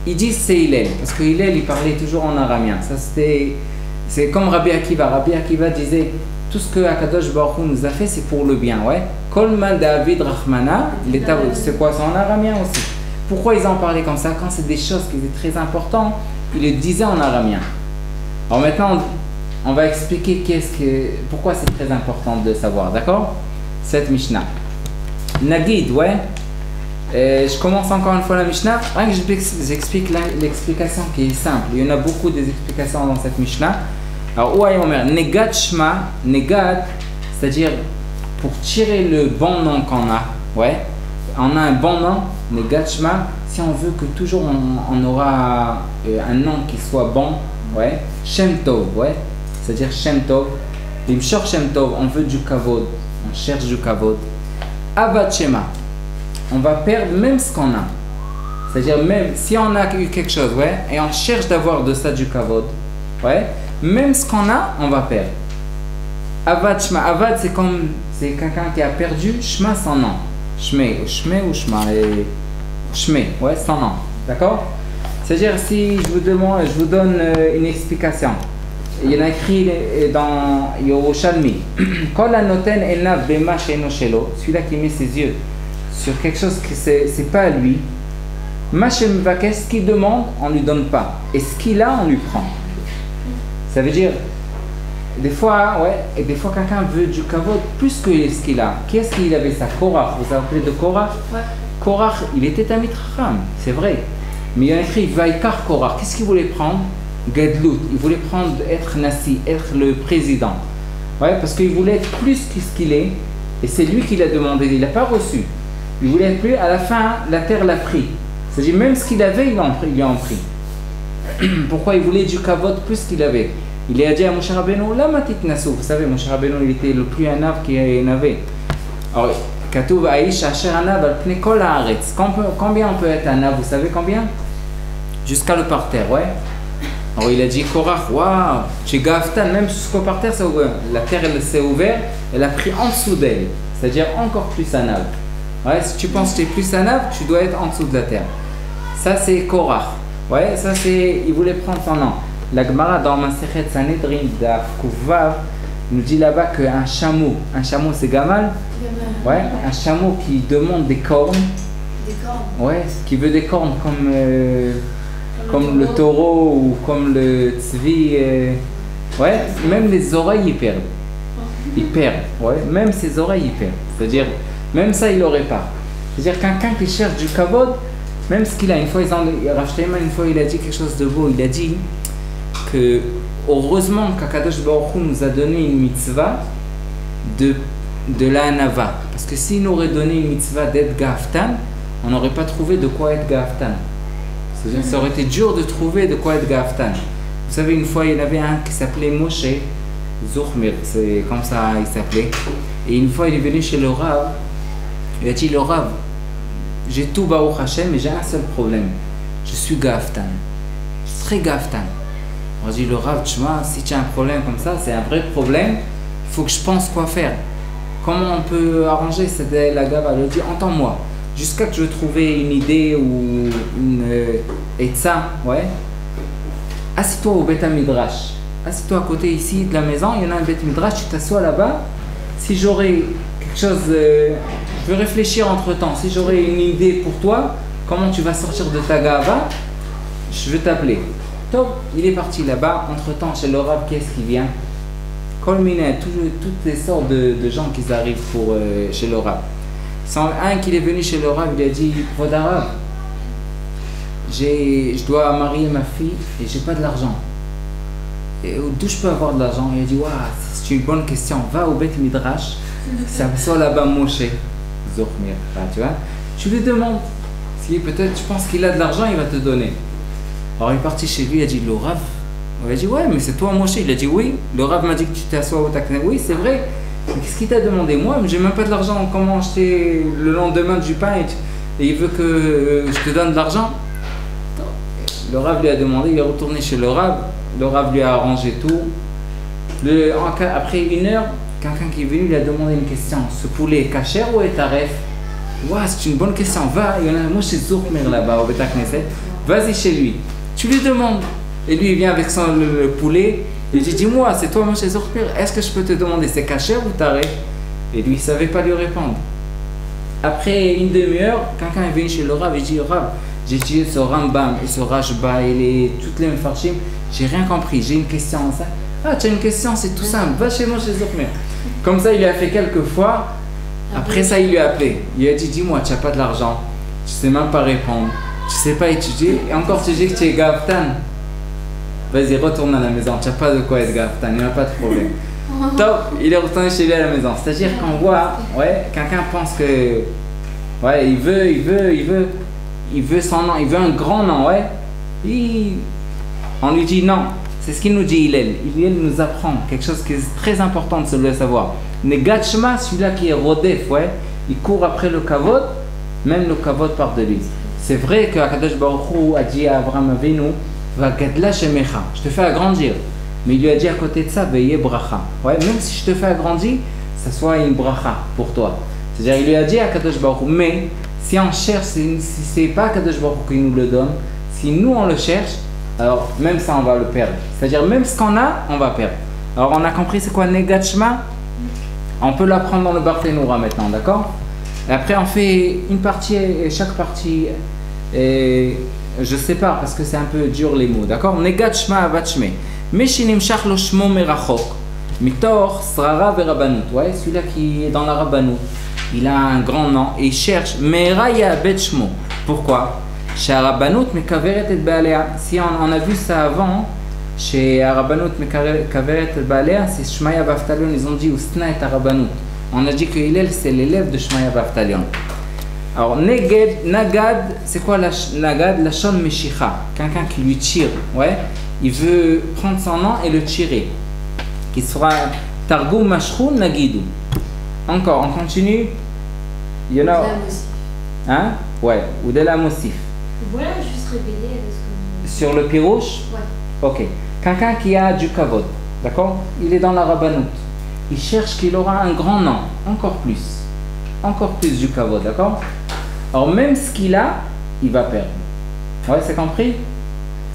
Ils disent c'est Hillel, parce que Hillel il parlait toujours en araméen. Ça c'est comme Rabbi Akiva. Rabbi Akiva disait tout ce que Akadosh Baruch Hu nous a fait, c'est pour le bien. Ouais. Kolman David Rahmana, c'est quoi? C'est en araméen aussi. Pourquoi ils en parlaient comme ça? Quand c'est des choses qui étaient très importantes, ils le disaient en araméen. Alors maintenant, on va expliquer pourquoi c'est très important de savoir, d'accord? Cette Mishnah. Nagid, ouais. Je commence encore une fois la Mishnah. Rien que j'explique l'explication qui est simple. Il y en a beaucoup des explications dans cette Mishnah. Alors, où Omer, Negad Shma, Negad, c'est-à-dire pour tirer le bon nom qu'on a, ouais. On a un bon nom, Negad Shma, si on veut que toujours on aura un nom qui soit bon, ouais. Shem Tov, ouais. C'est-à-dire Shem Tov. Limshor Shem Tov, on veut du kavod, on cherche du kavod. Avad Shema, on va perdre même ce qu'on a. C'est-à-dire même si on a eu quelque chose, ouais, et on cherche d'avoir de ça du kavod, ouais, même ce qu'on a, on va perdre. Avad Shema, Avad c'est quelqu'un qui a perdu, Shema son nom. Shmei ou Shema, Shmei, ouais, son nom, d'accord? C'est-à-dire si je vous donne une explication. Il y en a écrit dans Yerushalmi. Celui-là qui met ses yeux sur quelque chose qui c'est pas à lui. Ce qu'il demande, on lui donne pas. Et ce qu'il a, on lui prend. Ça veut dire, des fois, ouais, et des fois quelqu'un veut du kavod plus que ce qu'il a. Qui est-ce qu'il avait ça? Korach, vous vous rappelez de Korach? Ouais. Korach, il était un mitracham, c'est vrai. Mais il y a écrit Vaikar Korach. Qu'est-ce qu'il voulait prendre? Gadlut. Il voulait prendre, être Nassi, être le président. Ouais, parce qu'il voulait être plus que ce qu'il est. Et c'est lui qui l'a demandé. Il l'a pas reçu. Il voulait être plus. À la fin, la terre l'a pris. C'est-à-dire, même ce qu'il avait, il en a pris. Pourquoi il voulait du kavod plus qu'il avait? Il a dit à Moshe Rabbeinu, la matit nassou. Vous savez, Moshe Rabbeinu, il était le plus anav qu'il y en avait. Alors, Katouv Aïch, Asher anav, al pnei kol haaretz. Combien on peut être anav? Vous savez combien? Jusqu'à le parterre, ouais. Alors il a dit Korach, waouh, tu es gaftan, même jusqu'au parterre, la terre elle s'est ouverte, elle a pris en dessous d'elle, c'est-à-dire encore plus anav. Ouais, si tu penses que tu es plus anav, tu dois être en dessous de la terre. Ça c'est Korach, ouais, ça c'est, il voulait prendre son nom. La Gemara dans Masechet Sanhedrin d'Af Kuvav nous dit là-bas qu'un chameau c'est Gamal, ouais, un chameau qui demande des cornes, ouais, qui veut des cornes comme le taureau ou comme le tzvi, ouais, même les oreilles ils perdent. Ils perdent, ouais, même ses oreilles ils perdent. C'est-à-dire, même ça il n'aurait pas. C'est-à-dire quelqu'un qui cherche du kavod, même ce qu'il a, une fois Rav Shteinman, une fois il a dit quelque chose de beau, il a dit que heureusement qu'Akadosh Baruch Hu nous a donné une mitzvah de la hanava. Parce que s'il nous aurait donné une mitzvah d'être gaftan, on n'aurait pas trouvé de quoi être gaftan. Ça aurait été dur de trouver de quoi être gaftan. Vous savez, une fois, il y en avait un qui s'appelait Moshe Zochmir, c'est comme ça il s'appelait. Et une fois, il est venu chez le Rav. Il a dit, le Rav, j'ai tout Baruch Hashem, mais j'ai un seul problème. Je suis gaftan. Je suis très gaftan. On a dit, le Rav, tu vois, si tu as un problème comme ça, c'est un vrai problème. Il faut que je pense quoi faire. Comment on peut arranger cette la gava? Elle a dit, entends-moi. Jusqu'à que je trouvais une idée ou une etza, ouais. Assis-toi au Beth Midrash. Assis-toi à côté ici de la maison, il y en a un Beth Midrash, tu t'assois là-bas. Si j'aurais quelque chose, je vais réfléchir entre temps. Si j'aurais une idée pour toi, comment tu vas sortir de ta gava, je vais t'appeler. Top, il est parti là-bas. Entre-temps, chez le Rav, qu'est-ce qui vient? Colminet, toutes les sortes de gens qui arrivent chez le Rav. Un qui est venu chez le Rav, il a dit, Vodarav, je dois marier ma fille et j'ai pas de l'argent. D'où je peux avoir de l'argent? Il a dit, waouh, c'est une bonne question. Va au Beth Midrash, ça soit là-bas Moshe Zochmir. Tu vois, tu lui demandes. Si peut-être tu penses qu'il a de l'argent, il va te donner. Alors il est parti chez lui, il a dit, le Rav. Il a dit, ouais, mais c'est toi Moshe. Il a dit, oui. Le Rav m'a dit que tu t'assois au Takne. Oui, c'est vrai. Mais qu'est-ce qu'il t'a demandé? Moi, j'ai même pas de l'argent. Comment acheter le lendemain du pain et il veut que je te donne de l'argent? Le Rav lui a demandé, il est retourné chez le Rav. Le Rav lui a arrangé tout. Après 1 heure, quelqu'un qui est venu lui a demandé une question. Ce poulet est cachère ou est taref? Ouais, c'est une bonne question. Va, il y en a moi chez Zoukmer là-bas au Beta Knesset. Vas-y chez lui. Tu lui demandes. Et lui, il vient avec le poulet. Il dit, dis-moi, c'est toi mon chez Zoukmer. Est-ce que je peux te demander, c'est cachère ou taref? Et lui, il ne savait pas lui répondre. Après 1 demi-heure, quelqu'un est venu chez le Rav. Il dit, Rav, j'ai étudié ce Rambam et ce Rashba et toutes les Mefarshim. J'ai rien compris. J'ai une question. Ça. Ah, tu as une question, c'est tout simple. Va chez moi chez Zoukmer. Comme ça, il lui a fait quelques fois. Après ça, il lui a appelé. Il lui a dit, dis-moi, tu n'as pas de l'argent. Tu ne sais même pas répondre. Tu ne sais pas étudier. Et encore, tu dis que tu es Gaftan. Vas-y, retourne à la maison. Tu n'as pas de quoi être Gaftan. Il n'y a pas de problème. Top, il est retourné chez lui à la maison. C'est-à-dire qu'on voit, ouais, quelqu'un pense que, ouais, il veut son nom, il veut un grand nom, ouais. On lui dit non. C'est ce qu'il nous dit Hillel. Hillel nous apprend quelque chose qui est très important de se le savoir. Negatchma, celui-là qui est Rodef, ouais, il court après le kavod, même le kavod part de lui. C'est vrai que Akadosh Baruch Hu a dit à Abraham Avinu, va gadla shemecha, je te fais agrandir. Mais il lui a dit à côté de ça, veye bracha. Ouais, même si je te fais agrandir, ça soit une bracha pour toi. C'est-à-dire, il lui a dit à Akadosh Baruch Hu, mais si on cherche, si c'est pas Akadosh Baruch Hu qui nous le donne, si nous on le cherche, alors même ça on va le perdre. C'est-à-dire, même ce qu'on a, on va perdre. Alors on a compris c'est quoi Negatchma? On peut l'apprendre dans le Barthénoura maintenant, d'accord? Et après on fait une partie, et chaque partie, et je sépare parce que c'est un peu dur les mots, d'accord? Negatchma avatchme. Meshinim shach lo shmo merachok. Mitor srara verabanout. Ouais, celui-là qui est dans la rabanout. Il a un grand nom et il cherche Meraya betchmo. Pourquoi? Chez Arabanout mekaveret et baalea. Si on a vu ça avant, chez Arabanout mekaveret et baalea, c'est Shmaya Vaftalion. Ils ont dit Usna et Arabanout. On a dit que Hillel c'est l'élève de Shmaya Vaftalion. Alors Nagad, c'est quoi la Nagad? La Shon Meshicha. Quelqu'un qui lui tire. Ouais. Il veut prendre son nom et le tirer. Qui sera Targum Mashroun Nagidu. Encore, on continue. Il y en a. Hein? Ouais, ou de la Mosif. Voilà, juste révéler ce que... Sur le pirouche? Ouais. Ok. Quelqu'un qui a du kavod, d'accord? Il est dans la rabanout. Il cherche qu'il aura un grand nom, encore plus du kavod, d'accord? Alors même ce qu'il a, il va perdre. Ouais, c'est compris?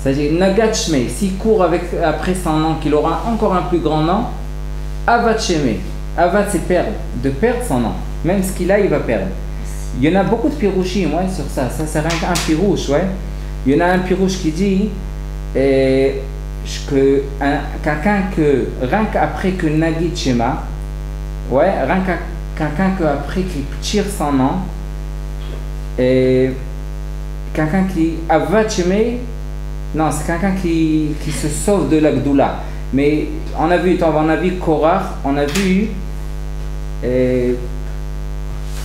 C'est-à-dire, Nagatchme, s'il court après son nom, qu'il aura encore un plus grand nom, Avatcheme. Avat, c'est perdre, de perdre son nom. Même ce qu'il a, il va perdre. Il y en a beaucoup de pirouchim, ouais, sur ça. Ça, c'est rien qu'un pirouche, ouais. Il y en a un pirouche qui dit que quelqu'un que, rien qu'après que Nagid Shema, ouais, rien quelqu'un qu'après qu'il tire son nom, et quelqu'un qui Avatcheme, non, c'est quelqu'un qui se sauve de la Gdoula. Mais on a vu Korach, on a vu.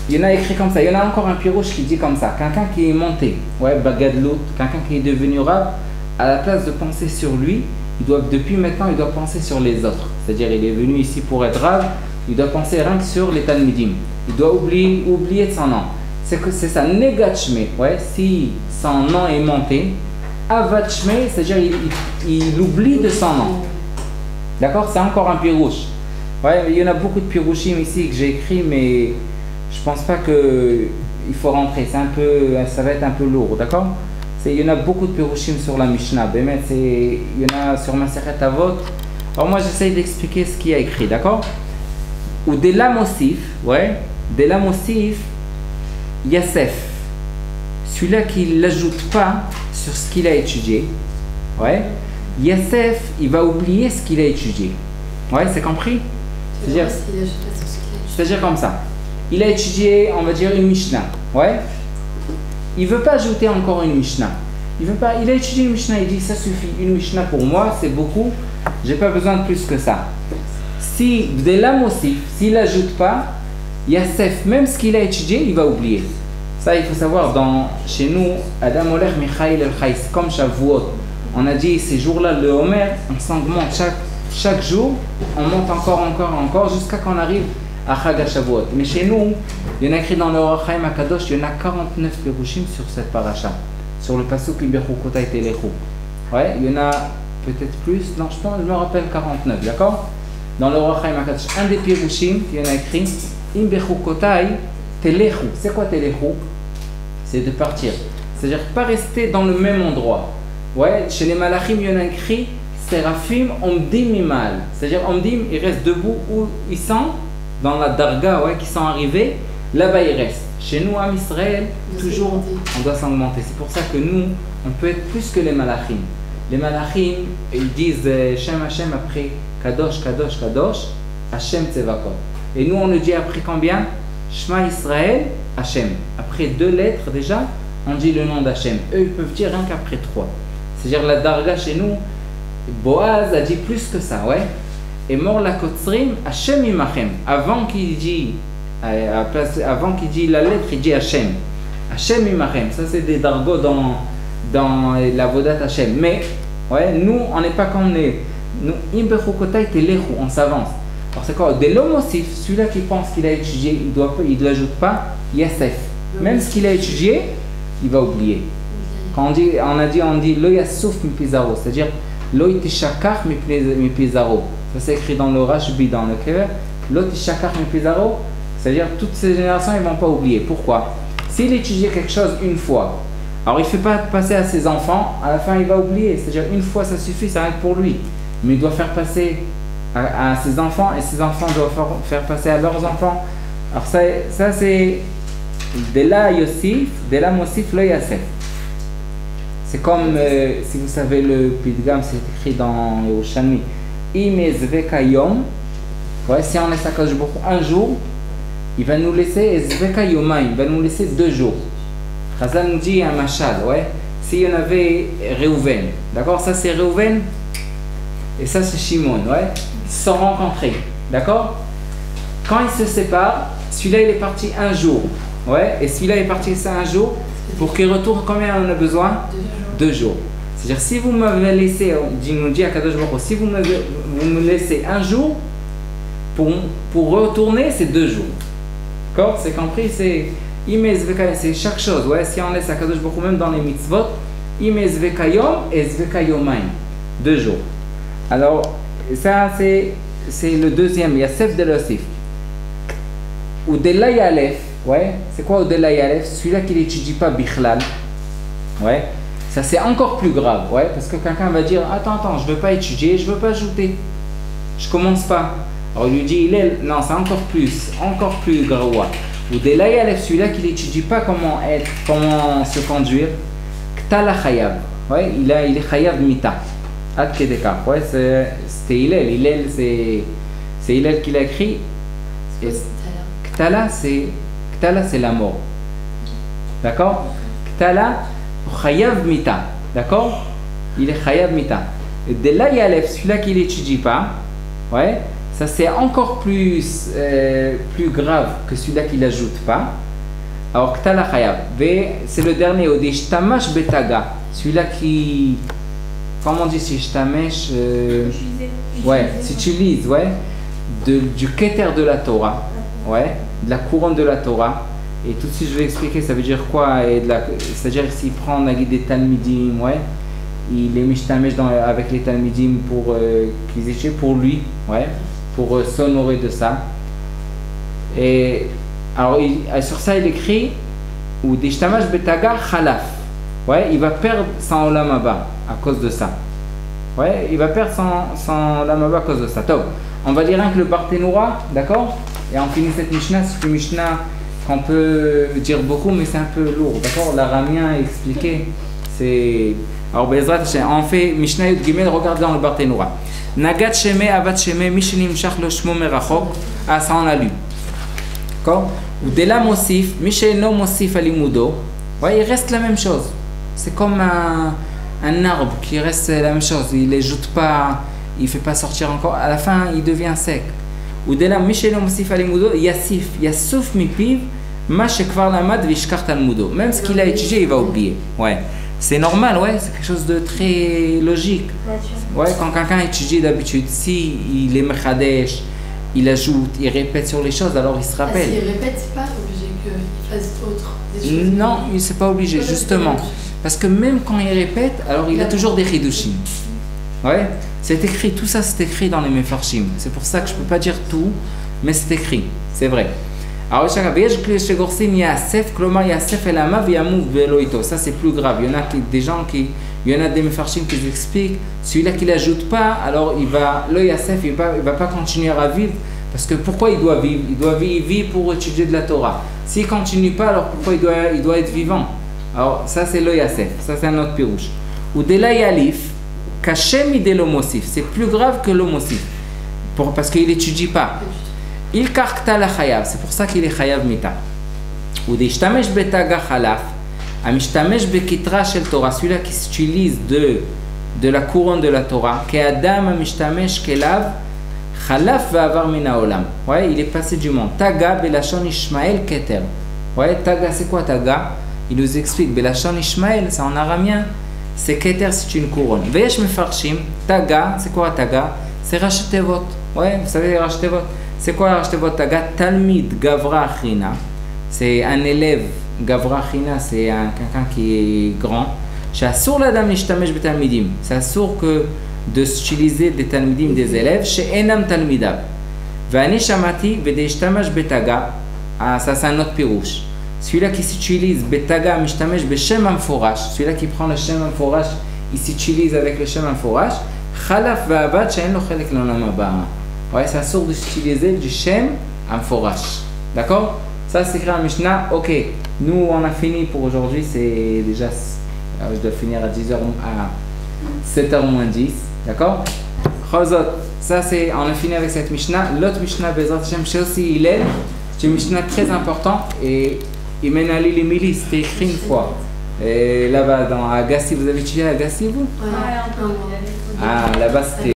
Il y en a écrit comme ça. Il y en a encore un pirouche qui dit comme ça. Quelqu'un qui est monté, ouais, Bagadlout, quelqu'un qui est devenu Rav, à la place de penser sur lui, depuis maintenant, il doit penser sur les autres. C'est-à-dire, il est venu ici pour être Rav, il doit penser rien que sur les Talmidim. Il doit oublier de son nom. C'est ça, Negatchme, ouais, si son nom est monté, Avatchme, c'est-à-dire il oublie de son nom. D'accord? C'est encore un pirouche. Ouais, il y en a beaucoup de pirouchim ici que j'ai écrit, mais je pense pas que il faut rentrer. Ça va être un peu lourd, d'accord? Il y en a beaucoup de pirouchim sur la Mishnah. Il y en a sur Masechet Avot. Alors moi, j'essaye d'expliquer ce qu'il y a écrit, d'accord? Ou de la Mosif, ouais, de la Mosif, Yasef. Celui-là qui ne l'ajoute pas sur ce qu'il a étudié, ouais, Yasef, il va oublier ce qu'il a étudié. Ouais, c'est compris? C'est-à-dire comme ça. Il a étudié, on va dire, une Mishnah. Ouais. Il ne veut pas ajouter encore une Mishnah. Il a étudié une Mishnah, il dit ça suffit. Une Mishnah pour moi, c'est beaucoup. J'ai pas besoin de plus que ça. Si Bdela Mosif, s'il n'ajoute pas, Yasef, même ce qu'il a étudié, il va oublier. Ça, il faut savoir, chez nous, Adam Oler Michael El Chais, comme Shavuot, on a dit ces jours-là, le Homer, on s'augmente chaque jour, on monte encore, jusqu'à qu'on arrive à Chag HaShavuot. Mais chez nous, il y en a écrit dans le Orach Chaim HaKadosh, il y en a 49 Pirushim sur cette paracha, sur le pasuk Imbechu Kotay Telechu. Ouais, il y en a peut-être plus, non, je me rappelle 49, d'accord? Dans le Orach Chaim HaKadosh, un des Pirushim, il y en a écrit Imbechu Kotay Telechu. C'est quoi Telechu? C'est de partir. C'est-à-dire pas rester dans le même endroit. Ouais, chez les Malachim, il y en a écrit Séraphim Omdim Imal. C'est-à-dire Omdim, ils restent debout où ils sont, dans la Darga, ouais, qui sont arrivés, là-bas ils restent. Chez nous, à Israël, toujours, on doit s'augmenter. C'est pour ça que nous, on peut être plus que les Malachim. Les Malachim, ils disent Shem Hashem après Kadosh, Kadosh, Kadosh, Hashem Tzevakot. Et nous, on le dit après combien? Shema Israël, Hashem. Après 2 lettres déjà, on dit le nom d'Hashem. Eux, ils peuvent dire rien qu'après 3. C'est-à-dire la Darga chez nous, Boaz a dit plus que ça, ouais. Et mort la Kotzrim, Hashem Imachem. Avant qu'il dit la lettre, il dit Hashem. Hashem Imachem. Ça, c'est des Dargos dans la Vodat Hashem. Mais, ouais, nous, on n'est pas comme les. Nous, Imbechu Kotay Telechu, on s'avance. Alors, c'est quoi? De l'homme aussi, celui-là qui pense qu'il a étudié, il ne l'ajoute pas, Yassef. Même ce qu'il a étudié, il va oublier. Quand on dit Lo Yassouf mi Pizarro, c'est-à-dire Lo Itishakach mi Pizarro. Ça c'est écrit dans le Rashbi, dans le Kever. Lo Itishakach mi Pizarro, c'est-à-dire toutes ces générations, ils ne vont pas oublier. Pourquoi? S'il étudie quelque chose une fois, alors il ne fait pas passer à ses enfants, à la fin il va oublier. C'est-à-dire une fois ça suffit, ça reste pour lui. Mais il doit faire passer à ses enfants et ses enfants doivent faire passer à leurs enfants. Alors ça c'est de là Yosif, de là Mosif Lo Yasef. C'est comme, si vous savez le Pidgam, c'est écrit dans Yerushalmi. Imezveka Yom. Ouais, si on laisse Akadosh Baruch Hu un jour, il va nous laisser Ezveka Yomaim, il va nous laisser 2 jours. Chazal nous dit un machal, ouais. S'il y en avait Reuven, d'accord, ça c'est Reuven et ça c'est Shimon, ouais. Ils se sont rencontrés, d'accord. Quand ils se séparent, celui-là il est parti un jour, ouais, et celui-là est parti ça un jour. Pour qu'il retourne, combien on a besoin? 2 jours. C'est-à-dire, si vous m'avez laissé, nous dit Akadosh Baruch Hu, si vous me laissez un jour, pour retourner, c'est 2 jours. D'accord? C'est compris? C'est chaque chose. Ouais? Si on laisse Akadosh Baruch Hu, même dans les mitzvot, Imezveka Yom et Zveka Yomaim. 2 jours. Alors, ça, c'est le deuxième. Yasef de l'Osif. Ou de l'Ayalef. Ouais, c'est quoi Odela Yalef? Celui-là qui n'étudie pas Bichlal. Ouais, ça c'est encore plus grave. Ouais, parce que quelqu'un va dire attends, je ne veux pas étudier, je ne veux pas ajouter. Je commence pas. Alors il lui dit non, c'est encore plus grave. Odela Yalef, celui-là qui n'étudie pas comment se conduire. Ktala Chayab. Ouais, il est Chayab Mita. Ad Kedeka. Ouais, c'était Hillel. Hillel, c'est Hillel qui l'a écrit. Ktala, c'est la mort. D'accord? Ktala, Chayav Mita. D'accord? Il est Chayav Mita. Et de là, Yalef, celui-là qui n'étudie pas, ouais, ça c'est encore plus grave que celui-là qui n'ajoute pas. Alors, Ktala Chayav. C'est le dernier, Odesh Tamash Betaga. Celui-là qui. Comment on dit si je t'amèche ouais, si tu lises, ouais, du Keter de la Torah. Ouais, de la couronne de la Torah. Et tout de suite je vais expliquer ça veut dire quoi. C'est-à-dire s'il prend la guide des Talmidim, ouais, il est mishtamesh avec les Talmidim pour qu'ils étudient pour lui, ouais, pour s'honorer de ça. Et alors sur ça il écrit ou des shtamash betaga khalaf. Ouais, il va perdre son olam haba à cause de ça. Ouais, il va perdre son olam haba à cause de ça. Top. On va lire un que le Barthénoura, d'accord? Et on finit cette Mishnah, c'est une Mishnah qu'on peut dire beaucoup, mais c'est un peu lourd, d'accord? L'aramien expliqué, c'est... Alors, Bezrat, on fait Mishnah Yud Gimel, regarde dans le Barthénoura. Nagat Sheme, Avat Sheme, Mishinim Shach Lo Shmo Merachok. Ah, ça on a lu. D'accord? Ou Dela Mosif, Misheno Mosif Alimudo. Ouais, il reste la même chose. C'est comme un arbre qui reste la même chose. Il ne l'ajoute pas, il ne fait pas sortir encore. À la fin, il devient sec. Ou de là, Mishelo Mosif Alimudo, Yassif, Yassouf Mipiv, Ma Shekvar Lamad Vishkar Talmudo. Même ce qu'il a étudié, il va oublier. Ouais. C'est normal, ouais, c'est quelque chose de très logique. Ouais, quand quelqu'un étudie d'habitude, si il est Mechadesh, il ajoute, il répète sur les choses, alors il se rappelle. S'il répète, c'est pas obligé qu'il fasse des choses. Non, il n'est pas obligé, justement. Parce que même quand il répète, alors il a toujours des chidushim. Ouais, c'est écrit, tout ça c'est écrit dans les Mefarshim. C'est pour ça que je ne peux pas dire tout, mais c'est écrit, c'est vrai. Alors, ça c'est plus grave. Il y en a des gens qui, il y en a des Mefarshim qui expliquent, celui-là qui n'ajoute pas, alors il va, le Yasef, il va pas continuer à vivre. Parce que pourquoi il doit vivre? Il doit vivre pour étudier de la Torah. S'il ne continue pas, alors pourquoi il doit être vivant? Alors, ça c'est le Yasef, ça c'est un autre pirouche. Ou de la Yalif, Kachem ide l'homosif, c'est plus grave que l'homosif, parce qu'il n'étudie pas. Il karkta la chayav, c'est pour ça qu'il est chayav mita. Ou des shtamesh betaga chalaf, amishtamesh bekitra shel Torah, celui-là qui s'utilise de la couronne de la Torah, ke adam amishtamesh kelav, chalaf va avar mina olam. Ouais, il est passé du monde. Taga belashon Ishmael keter. Ouais, taga, c'est quoi taga? Il nous explique, belashon Ishmael, c'est en aramien. C'est keter, c'est une couronne. Veyesh mefarshim, taga, c'est quoi taga? C'est rachetevot. Ouais, vous savez rachetevot. C'est quoi rachetevot taga? Talmid gavra achina. C'est un élève, gavra achina, c'est quelqu'un qui est grand. She'asur l'adam nishtamesh betalmidim. C'est asur que de s'utiliser des talmidim, des élèves, she'enam talmidab. Ve'ani shamati ve'deishtamash betaga. Ah, ça c'est un autre pirouche. Celui-là qui s'utilise, betaga mishtamesh beshem amforash, celui-là qui prend le shem amforash, il s'utilise avec le shem amforash, chalaf va'avad she'en lo chelek l'olam haba. Ouais, ça sort de s'utiliser du shem amforash. D'accord? Ça c'est écrit en Mishnah. Ok, nous on a fini pour aujourd'hui, c'est déjà, je dois finir à 10h, à 7h moins 10. D'accord? Chazot, ça c'est, on a fini avec cette Mishnah. L'autre Mishnah, Bezrat Hashem, c'est aussi Hillel. C'est une Mishnah très important et il mène à l'île Émilie, c'était écrit une fois. Et là-bas, dans Agassi, vous avez étudié à Agassi, vous? Ouais, Ah, là-bas, c'était.